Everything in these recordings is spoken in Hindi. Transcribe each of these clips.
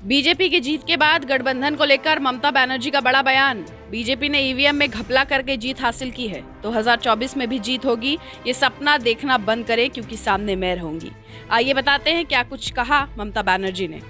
बीजेपी की जीत के बाद गठबंधन को लेकर ममता बनर्जी का बड़ा बयान। बीजेपी ने ईवीएम में घपला करके जीत हासिल की है। 2024 में भी जीत होगी, ये सपना देखना बंद करें क्योंकि सामने मैं रहूंगी। आइए बताते हैं क्या कुछ कहा ममता बनर्जी ने।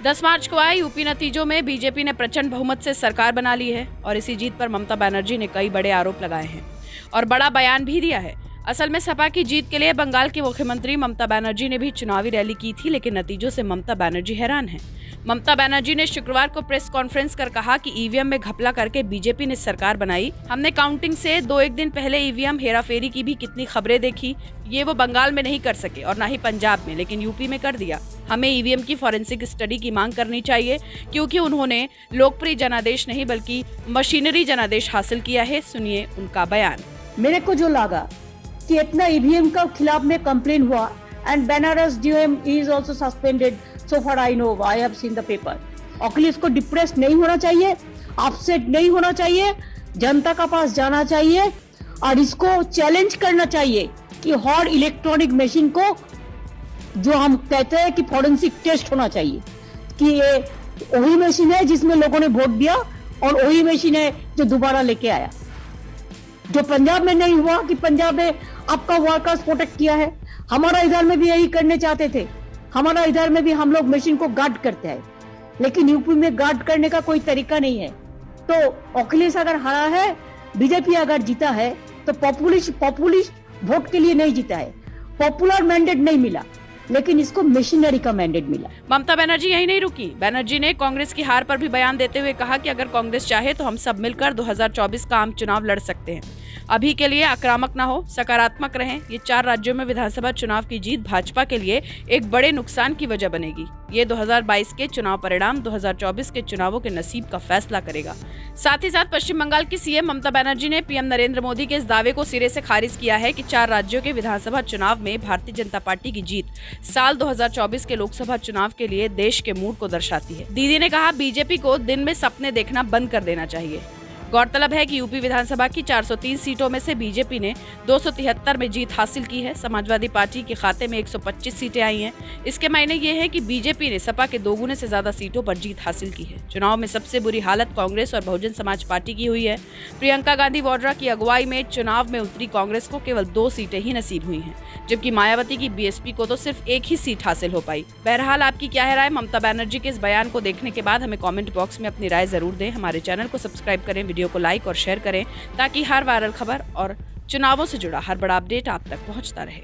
10 मार्च को आए यूपी नतीजों में बीजेपी ने प्रचंड बहुमत से सरकार बना ली है और इसी जीत पर ममता बनर्जी ने कई बड़े आरोप लगाए हैं और बड़ा बयान भी दिया है। असल में सपा की जीत के लिए बंगाल की मुख्यमंत्री ममता बनर्जी ने भी चुनावी रैली की थी, लेकिन नतीजों से ममता बनर्जी हैरान हैं। ममता बनर्जी ने शुक्रवार को प्रेस कॉन्फ्रेंस कर कहा कि ईवीएम में घपला करके बीजेपी ने सरकार बनाई। हमने काउंटिंग से 2-1 दिन पहले ईवीएम हेराफेरी की भी कितनी खबरें देखी। ये वो बंगाल में नहीं कर सके और न ही पंजाब में, लेकिन यूपी में कर दिया। हमें ईवीएम की फॉरेंसिक स्टडी की मांग करनी चाहिए क्योंकि उन्होंने लोकप्रिय जनादेश नहीं बल्कि मशीनरी जनादेश हासिल किया है। सुनिए उनका बयान। मेरे को जो लगा कि इतना ईवीएम का खिलाफ में कंप्लेन हुआ and Banaras DM is also suspended, so far I know, I have seen the paper. Akhilesh को डिप्रेस नहीं होना चाहिए, अपसेट नहीं होना चाहिए, जनता का पास जाना चाहिए और इसको चैलेंज करना चाहिए कि हर इलेक्ट्रॉनिक मशीन को जो हम कहते हैं कि फॉरेंसिक टेस्ट होना चाहिए कि ये वही मशीन है जिसमें लोगों ने वोट दिया और वही मशीन है जो दोबारा लेके आया। जो पंजाब में नहीं हुआ कि पंजाब में आपका वर्कर्स प्रोटेक्ट किया है, हमारा इधर में भी यही करने चाहते थे। हमारा इधर में भी हम लोग मशीन को गार्ड करते हैं, लेकिन यूपी में गार्ड करने का कोई तरीका नहीं है। तो अखिलेश अगर हारा है, बीजेपी अगर जीता है तो पॉपुलिस्ट वोट के लिए नहीं जीता है, पॉपुलर मैंडेट नहीं मिला, लेकिन इसको मशीनरी का मैंडेट मिला। ममता बनर्जी यही नहीं रुकी। बनर्जी ने कांग्रेस की हार पर भी बयान देते हुए कहा कि अगर कांग्रेस चाहे तो हम सब मिलकर 2024 का आम चुनाव लड़ सकते हैं। अभी के लिए आक्रामक न हो, सकारात्मक रहें। ये 4 राज्यों में विधानसभा चुनाव की जीत भाजपा के लिए एक बड़े नुकसान की वजह बनेगी। ये 2022 के चुनाव परिणाम 2024 के चुनावों के नसीब का फैसला करेगा। साथ ही साथ पश्चिम बंगाल की सीएम ममता बनर्जी ने पीएम नरेंद्र मोदी के इस दावे को सिरे से खारिज किया है कि 4 राज्यों के विधानसभा चुनाव में भारतीय जनता पार्टी की जीत साल 2024 के लोकसभा चुनाव के लिए देश के मूड को दर्शाती है। दीदी ने कहा, बीजेपी को दिन में सपने देखना बंद कर देना चाहिए। गौरतलब है कि यूपी विधानसभा की 403 सीटों में से बीजेपी ने 273 में जीत हासिल की है। समाजवादी पार्टी के खाते में 125 सीटें आई हैं। इसके मायने ये है कि बीजेपी ने सपा के 2 गुने से ज्यादा सीटों पर जीत हासिल की है। चुनाव में सबसे बुरी हालत कांग्रेस और बहुजन समाज पार्टी की हुई है। प्रियंका गांधी वाड्रा की अगुवाई में चुनाव में उतरी कांग्रेस को केवल 2 सीटें ही नसीब हुई हैं, जबकि मायावती की बीएसपी को तो सिर्फ 1 ही सीट हासिल हो पाई। बहरहाल आपकी क्या है राय? ममता बनर्जी के इस बयान को देखने के बाद हमें कमेंट बॉक्स में अपनी राय जरूर दें। हमारे चैनल को सब्सक्राइब करें, वीडियो को लाइक और शेयर करें ताकि हर वायरल खबर और चुनावों से जुड़ा हर बड़ा अपडेट आप तक पहुंचता रहे।